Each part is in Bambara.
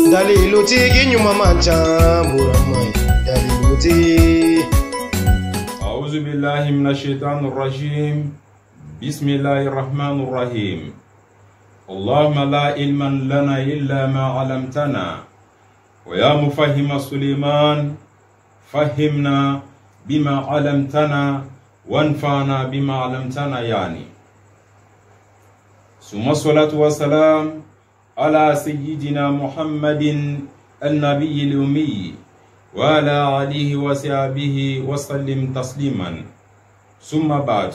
Daliluti nyuma machamburamai daliluti. A'udzu billahi minasy syaithanir rajim. Bismillahirrahmanirrahim. Allahumma la ilman lana illa ma 'allamtana. Wa ya mufahhima Sulaiman fahimna bima 'allamtana wanfa'na bima 'allamtana yani. Summa salatu wassalam على سيدنا محمد النبي الأمي وعلى آله وصحبه وسلم تسليما ثم بعد.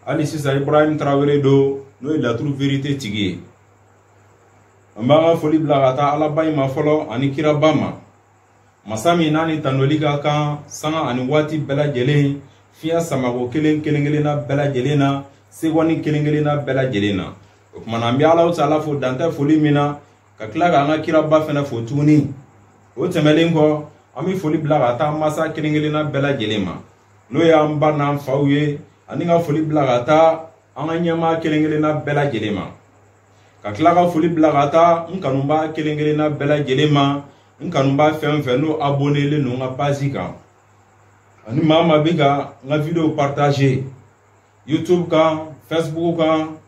Ali sisa Ibrahim Traoré do no la true vérité tigé mbanga foli blagata ala bay ma folo ani kira bama masami nani tanoliga kan sanga ani wati bela jele fiya samago kelen na bela jelena segwani na bela jelena kuma na mbi ala taala fo danta foli mina ka kila ka nga kira ba fena fo tuni o temelen ko ami foli blagata masa na bela jelema no ya mba na fawye ani nga foli blagata anga nyama na bela jelema ka kila ka foli blagata nkanumba na bela jelema nkanumba femfe no abonné le no nga pasika ani mama biga nga video partager YouTube kan Facebook kan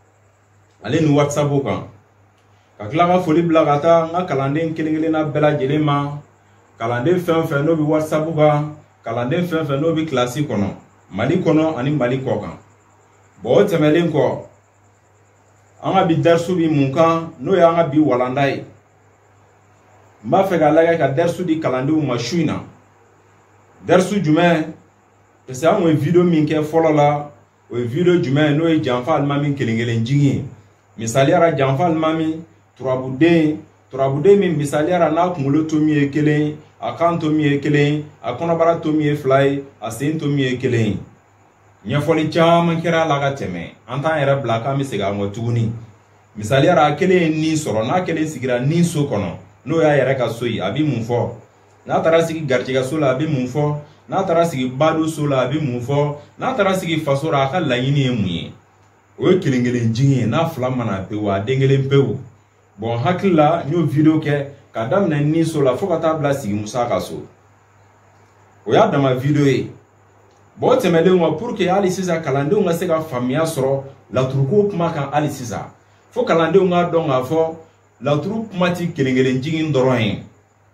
ale ni WhatsApp kan ka kila ka foli blagata nga kalanden na bela jelema kalanden femfe no bi WhatsApp kan kalanden femfe no bi classique kono Mali kono ani Mali kokan bo temelen ko anga bi darsu bi munkan no ya anga bi walandai mba fe ga laga ka darsu di kalandu mashuina darsu jume pese anga video min ke folola o video jume no e janfa almami kelengelen jingi misali ara janfa almami turabude min misali ara na kungulo tomi ekelen akanto mi ekelen akonabara tomi e fly asen tomi ekelen nyafoli chaman kira laga teme anta era blaka mi sega mo tuguni misali ara kelen ni soro na kelen sigira ni so kono no ya yere ka soyi abi munfo na tara sigi gartiga sola abi munfo na tara sigi bado sola abi munfo na tara sigi fasora aka layini emuye o kelengelen jingi na flamana pe wa dengelen pewu bon hakilla nyo video ke kadam na ni sola fo kata bla sigi musa ka so o ya dama video e bo temele wa pour que ali sisa kalande nga se ka famia soro la truko kuma kan ali sisa fo kalande nga donga fo la tru kuma ti kelengelen jingi ndoroin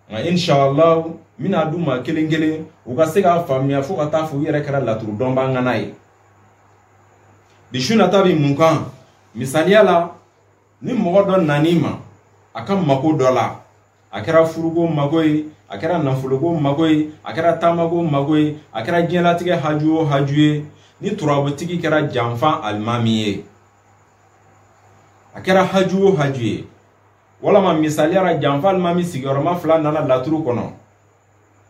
nga inshallah mina duma kelengelen o ka se ka famia fo kata fo yere kara la tru domba nga nai bishuna tabi munkan misaliala ni mogodon nanima akam mako dola akara furugo magoy akara nafulugo magoy akara tamago magoy akara jelatige hajuye ni turabotigi kara janfa almamiye akara hajuye wala ma misaliara janfa almami sigoroma fla nana laturu kono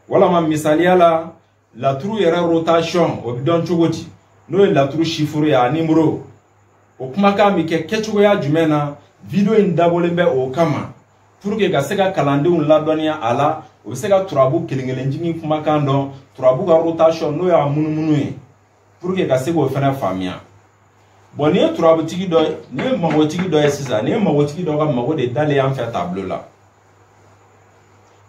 wala ma misaliala laturu yera rotation obidon chogoti no laturu shifuru ya nimro okumaka mi ke kechugo ya jumena video indabolembe o kama pour que gasega kalande un ladonia ala o sega turabu kelengelenjingi kumaka ndo turabu ga rotation no ya munumunu pour que gasega o fena famia boni turabu tigi do ne mago tigi do esisa ne mago tigi do ga mago de dale en fait tableau là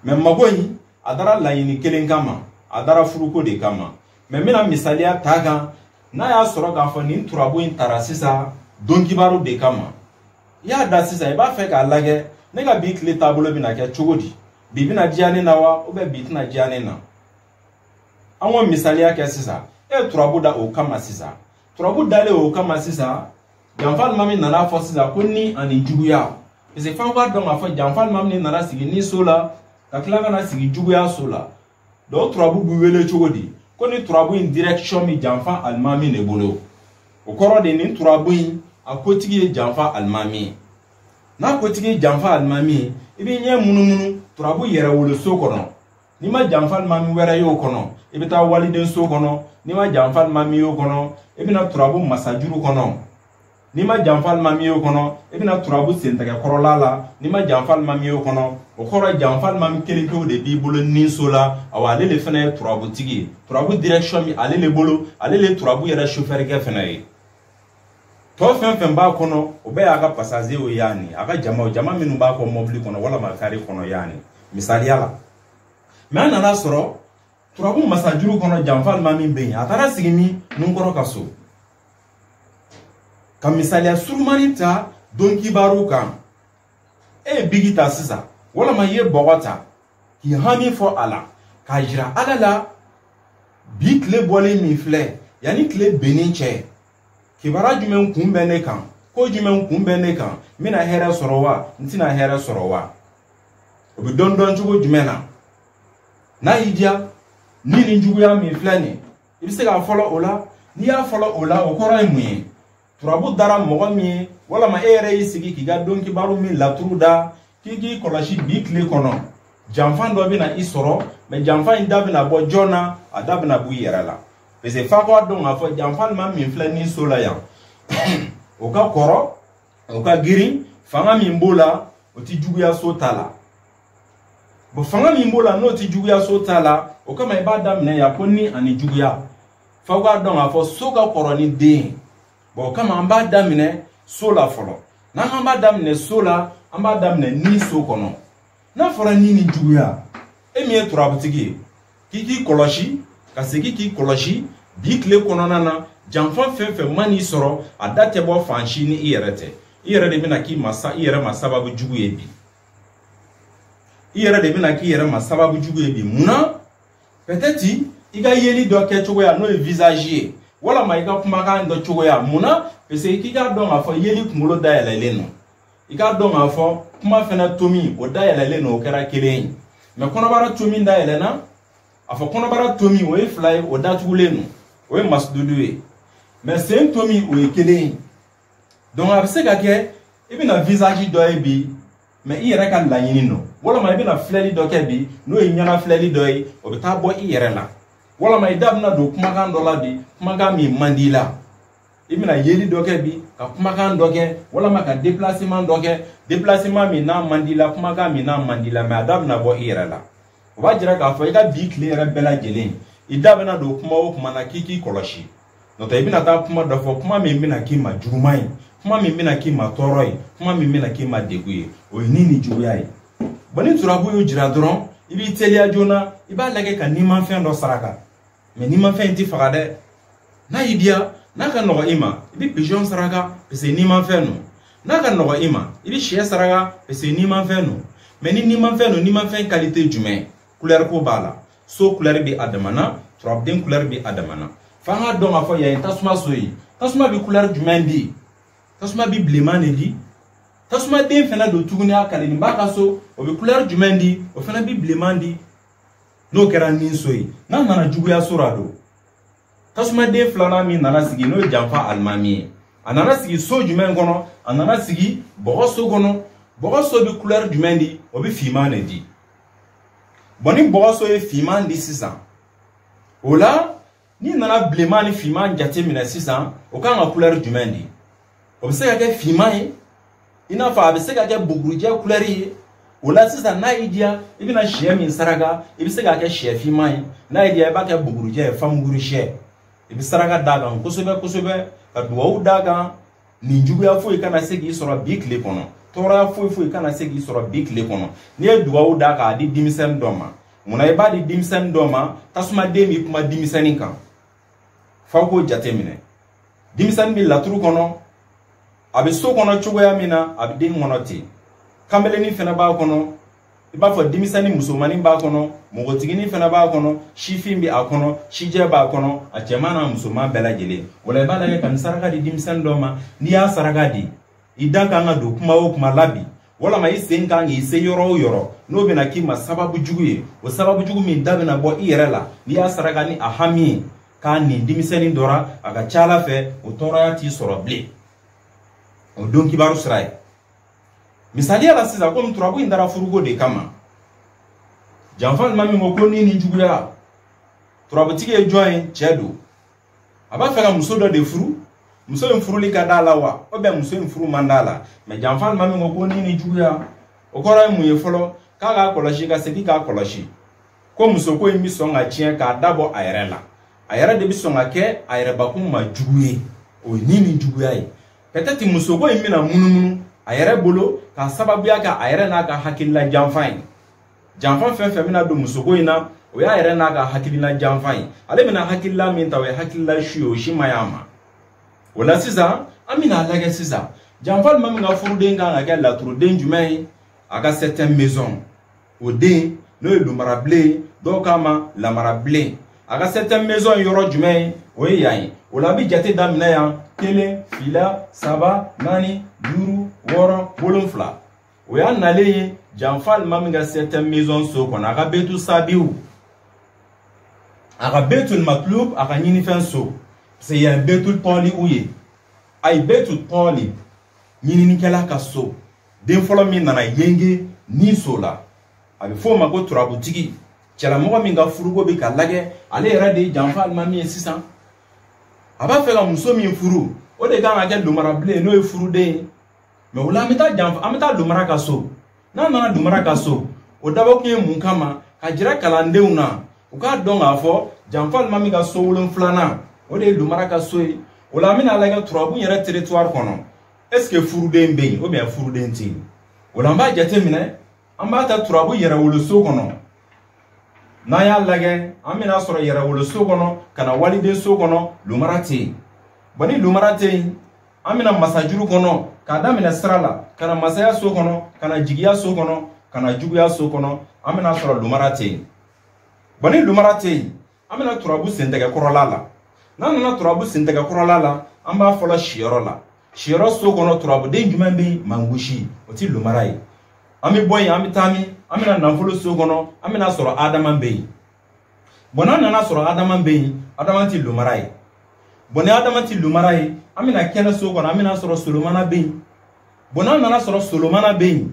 mais mago ni adara layini kelen kama adara furuko de kama mais mina misalia taga na ya soro ga fo ni turabu intarasisa donki baro de kama ya da sisa ba fe ga lage nega bi kle tableau bi na ke chogodi bi na jiane na wa obe bi na jiane na anwo misali ya ke sisa e turabu da o kama sisa turabu dale o kama sisa janfal mami na fo sisa kunni ani juguya ese fa wa don afo janfal mami na sigi ni sola ka klanga na sigi juguya sola do turabu bu wele chogodi koni turabu in direction mi janfa almami ne bolo o koro de ni turabu in akotigi janfa almami na kotigi janfa almami ibi nye munumunu turabu yere wolo so kono ni ma janfa almami were yo kono ibi ta waliden so kono ni ma janfa almami yo kono ibi na turabu masajuru kono ni ma janfa almami yo kono ibi na turabu sentege korolala ni ma janfa almami yo kono o koro janfa almami keleke de bi bolo ni sola awale le fene turabu tigi turabu direction mi ale le bolo ale le turabu yere chauffeur ke fene to fen ba kono obe aga passager o yani aga jama minu ba ko mobile kono wala ma kari kono yani misali yala me anana soro turabu masajuru kono jamfal mami ben atara sigimi nunkoro kaso kam misali surmani ta donki baruka bigita sisa wala ma ye bogota ki hami fo ala ka jira ala la bi kle bole mi fle yani kle beninche kibara jumen kumbene kan ko jumen kumbene kan mina hera sorowa ntina hera sorowa obi don jugo jumena na idia nini njugu ya mi flani ibise ga follow ola ni ya follow ola okora imuye turabu dara mogo mi wala ma ere isigi kiga donki baru mi latruda kiki kolashi bikle kono jamfan do bina isoro me jamfan indabina bo jona adabina bu yerala pese fako don afo jamfan ma mi flani sola ya oka koro oka giri fanga mi mbola oti jugu ya sotala bo fanga mi mbola no ti jugu ya sotala oka ma ibada mne ya konni ani jugu ya fako don afo soka koro ni de bo kama amba damine sola folo na amba damine sola amba damine ni so kono na fora nini juguya emie turabutigi kiki koloshi kaseki ki koloshi bikle kono nana jamfan fefe mani soro adate bo fanshi ni iyerete iyere de bina ki masa iyere masababu juguye bi iyere de bina ki iyere masababu juguye bi muna peut-être iga yeli do ke chogoya no visager wala maika kumaka ndo chogoya muna pese ikiga don afo yeli kumulo dayala leno iga don afo kuma fena tomi o dayala leno o kera kelen me kono bara tomi dayala na afo kono bara tomi o fly o datu leno o masduduwe me sen tomi o kelen donc abse ga ke ibina visage do ebi me iyere kan la yini no wala ma ibina fleli do ke bi no nyana fleli do yi o bita bo iyere la wala ma idabna do kuma kan do la bi kuma ga mi mandila ibina yeli doke bi ka kuma kan doke wala ma ka déplacement doke déplacement mi na mandila kuma ga mi na mandila ma adabna bo irala o ba jira ka fo ida bi clear bela jelen idabna do kuma o kuma na kiki koloshi no ta ibina ta kuma do fo kuma mi bina ki ma jurumai kuma mi bina ki ma toroi kuma mi bina ki ma deguye o nini juyai boni turabu yo jira doron ibi telia jona iba lage ka ni man fen do saraka me ni man fen ti fagade na idia naka nogo ima ibi pigeon saraka pese ni man fen no naka nogo ima ibi chien saraka pese ni man fen no me ni man fen no ni man fen qualité jumain couleur ko bala so couleur bi adamana trop den couleur bi adamana fanga don afo ya tasuma soyi tasuma bi couleur jumain bi tasuma bi blemane di tasuma den fena do tuguni akale ni baka so o bi couleur jumain di o fena bi blemandi no kera nin soyi na nana jugu ya surado tasuma de flana mi nana sigi no jamfa almami anana sigi so jumain kono anana sigi bogoso kono bogoso bi couleur jumain di o bi fimane di boni bogoso e fimane di sisan ola ni nana blemani fimane jate mina sisan o kan ga couleur jumain di o bi se ga ke fimane ina fa bi se ga ke buguruje couleur yi ola sisa na idia ibina shie min saraga ibise ga ke shie fi mai na idia ba ke buguruje famguru shie ibi saraga daga kusobe ka duwa daga ninjugu ya fo ikana segi soro bikle kono tora fo ikana segi soro bikle kono ni duwa daga di dimisen doma muna iba di dimisen doma tasuma demi kuma dimisen kan fa ko jatemine dimisen bi latru kono abi so kono chugo ya mina abi de monoti kambele ni fena ba kono iba fo dimisani musomani ba kono mogotigi ni fena ba kono shifin bi akono shije ba kono a chemana musoma bela jele wala ba daga kan saraka di dimisan doma ni ya saraka di idaka nga do kuma o kuma labi wala ma isen kan ise yoro no bina ki ma sababu juguye o sababu jugu mi dabina bo irela ni ya saraka ni ahami kan ni dimisani dora aga chala fe o tora ya ti soro ble o donki baru srai misali ala sisa ko mturabu indara furugo de kama jamfan mami ngoko nini njuguya turabu tige join chedo aba fega musodo de furu muso mfuru li kadala wa obe muso mfuru mandala me jamfan mami ngoko nini njuguya okora mu ye folo kaga koloshi ka seki ka koloshi ko muso ko imi songa chien ka dabo ayerela ayera de bi songa ke ayere bakum ma juguye o nini njuguya peut-être muso ko mina munumunu ayere bolo ka sababuya ka ayere na ka hakilla janfan janfan fe mina do muso ko ina o ya ayere na ka hakilla janfan ale mina hakilla min tawe hakilla shuyo shimayama wala siza amina lage siza janfan mam nga furu nga na la turu den jumai aga certaines maisons o den no e marable do kama la marable aga certaines maisons yoro jumai o yayi wala bi jate damina ya kele fila saba nani duru woro wolonfla o ya nale janfal mam nga certaines maisons so kon aga betu sabiu aga betul matlub aga nyini fen so c'est un betul toli ouye ay betul toli nyini nikela ka so den folo min nana yenge ni so la abi fo ma ko turabutigi chala mo mi nga furugo be ka lage ale rade janfal mami 600 aba fe ga muso mi furu o de ga ngake lumara ble no e furu de me wala amita janfa amita lumara ka so na lumara ka so o dabo ke mun kama ka jira kalande una o ka don afo janfal mami ga so wolon flana o de lumara ka so wala mina lage turabu yere territoire kono est-ce que furu de mbe o bien furu de nti wala mba jate mine amba ta turabu yere wolo so kono na ya lage amina soro yere wolo so kono kana walide so kono lumarate bani lumarate amina masajuru kono kada mina srala kana masaya so kono kana jigiya so kono kana juguya so kono amina soro lumarate bani lumarate amina turabu sentege korolala na turabu sentege korolala amba fola shiorola shioro so kono turabu de jumambe mangushi oti lumarai ami boy ami tami amina nanfolo so kono amina soro adaman be bona nana soro adaman be adamanti lumarai bona adamanti lumarai amina kena so kono amina soro solomana be bona nana soro solomana be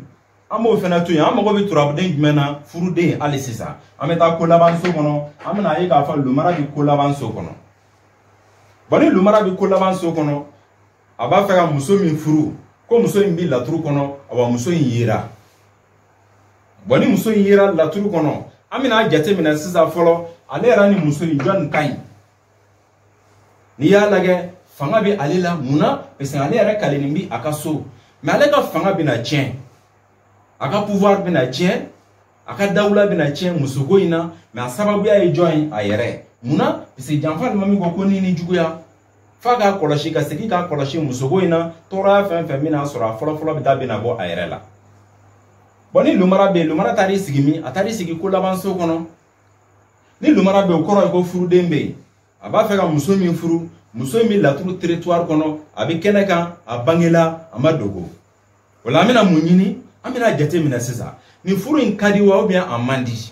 amo fena to ya amo be turabu de jumena furu de alisisa ameta ko laban so kono amina yi ka fa lumara bi ko laban so kono bani lumara bi ko laban so kono aba fa muso min furu ko muso in bi laturu kono aba muso in yira bani muso in yira laturu kono amina jate mina sisa folo ale rani muso in jon kai ni ya lage fanga bi alela muna pese ale ra kaleni bi akaso mais ale ka fanga bi na tien aka pouvoir bi na tien aka dawla bi na tien muso go ina mais sababu ya join ayere muna pese janfal mami ko koni ni juguya faga koloshi ka seki ka koloshi muso go ina tora fen mina sura folo bi dabina bo ayere la boni lumara be lumara tari sigimi atari sigi ko laban so kono ni lumara be ko ko furu dembe aba fe ka muso mi furu muso mi laturu territoire kono abi keneka abangela amadogo wala amina munyini amina jate mina sisa ni furu in kadiwa ou bien amandi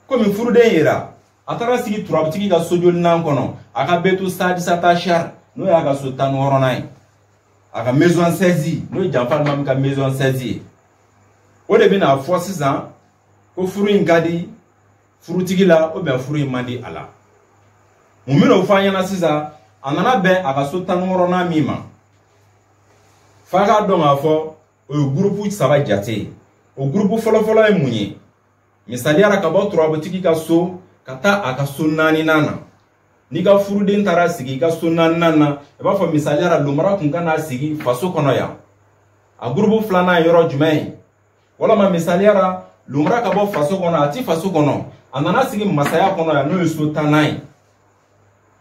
ko mi furu de yera atara sigi turabutigi ga sojol nan kono aka betu stade satashar no ya ga sultan woronai aka maison saisie no janfal mam ka maison saisie o de bina fo sisan ko furu in kadi furu tigila o bien furu in mandi ala mumino fanyana sisan anana be aka sultan worona mima faga don afo o groupe saba jate o groupe folo e munye misali ara ka bo turabutigi ka so kata aka sunnani nana ni ka furu den tara sigi ka sunnani nana e ba fo misali ara lumara kun kana sigi faso kono ya a groupe flana yoro jumai wala ma misali ara lumara ka bo faso kono ati faso kono anana sigi masaya kono ya no so tanai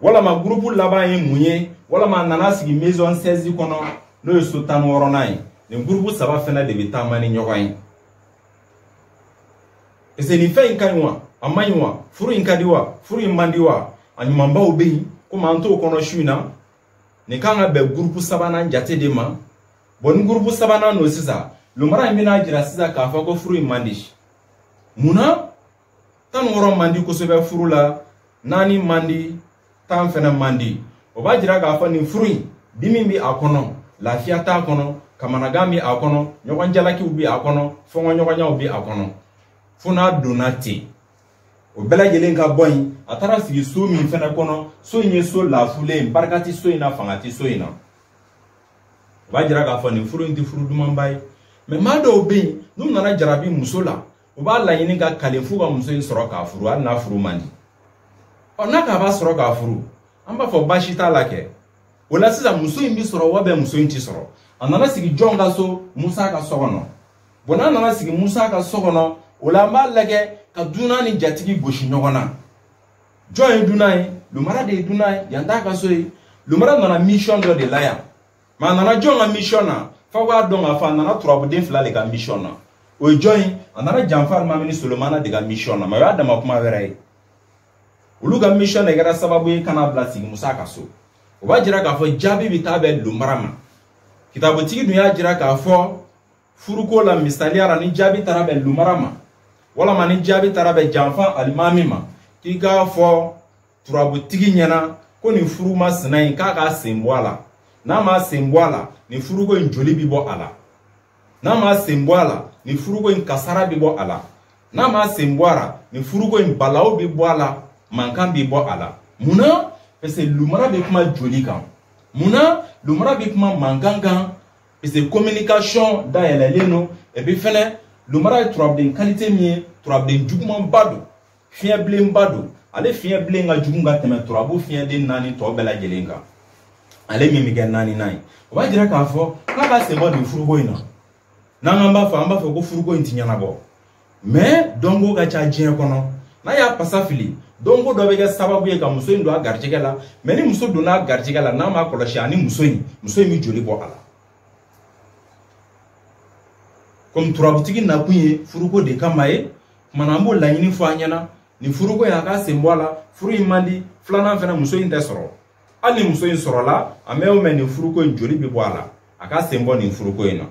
wala ma groupe laba ye munye wala ma nana sigi maison 16 kono no so tan woronai ne groupe saba fena de bitamani nyogai ese ni fe inkanwa amaywa furu inkadiwa furu imandiwa anyumamba obeyi ko manto kono shuina ne kanga be groupe saba na njate de ma bon groupe saba na no sisa lumara mina jira sisa ka fa ko furu imandish muna tan woro mandi ko sobe furu la nani mandi tan fena mandi o ba jira ka fa ni furu dimimbi akono lafia ta kono kamanagami akono nyogon jalaki ubi akono fongo nyogonya ubi akono funa donati o bela jelen ka boy atara sigi so mi fena kono so nye so la fule barkati so ina fangati so ina ba jira ka fa ni furu ndi furu dumambay me mado obi num nana jarabi musola o ba la yini ka kalefu ga muso in soro ka furu an na furu mandi ona ka ba soro ka furu amba fo bashita lake o la sisan muso in bi sɔrɔ wa bɛ muso in ti sɔrɔ a nana sigi jɔn ka so Musa ka so kɔnɔ bon n'a nana sigi Musa ka so kɔnɔ o la an b'a lajɛ ka dunan ni jatigi gosi ɲɔgɔn na jɔn ye dunan ye lumara de ye dunan ye yan t'a ka so ye lumara nana mission dɔ de la yan mais a nana jɔn ka mission na fo k'a dɔn k'a fɔ a nana turabuden fila de ka mission na o ye jɔn ye a nana janfa alimami ni Solomana de ka mission na mais o y'a dama kuma wɛrɛ ye olu ka mission de kɛra sababu ye kana bila sigi Musa ka so o b'a jira k'a fɔ jaabi bi taa bɛn lumara ma kitabutigi dun y'a jira k'a fɔ furuko la misaliya la ni jaabi taara bɛn lumara ma walama ni jaabi taara bɛn janfa alimami ma k'i k'a fɔ turabutigi ɲɛna ko nin furu masina in k'a k'a sen bɔ a la n'a ma sen bɔ a la nin furuko in joli bi bɔ a la n'a ma sen bɔ a la nin furuko in kasara bi bɔ a la n'a ma sen bɔ a la nin furuko in balaw bi bɔ a la mankan bi bɔ a la munna parce que lumara bi kuma joli kan munna lumara bi kuma mankan kan parce que communication dayɛlɛlen no et puis fɛnɛ lumara ye turabuden qualité min ye turabuden jugumanba don fiɲɛbilenba don ale fiɲɛbilen ka jugu ka tɛmɛ turabu fiɲɛden 4 tɔ bɛɛ lajɛlen kan ale min bi kɛ 4nan ye o b'a jira k'a fɔ k'a ka sen bɔ nin furuko in na n'an b'a fɔ ko furuko in ti ɲɛnabɔ mais dɔnko ka ca diɲɛ kɔnɔ n'a y'a pasa fili dɔnko dɔ bɛ kɛ sababu ye ka muso in don a garijɛgɛ la mais ni muso donna a garijɛgɛ la n'a ma kɔlɔsi ani muso in bi joli bɔ a la comme turabutigi nakun ye furuko de kama ye kumana an b'o laɲini fɔ an ɲɛna ni furuko in a ka sen bɔ a la furu in man di filanan fana muso in tɛ sɔrɔ hali ni muso in sɔrɔla a mɛn o mɛn nin furuko in joli bi bɔ a la a ka sen bɔ nin furuko in na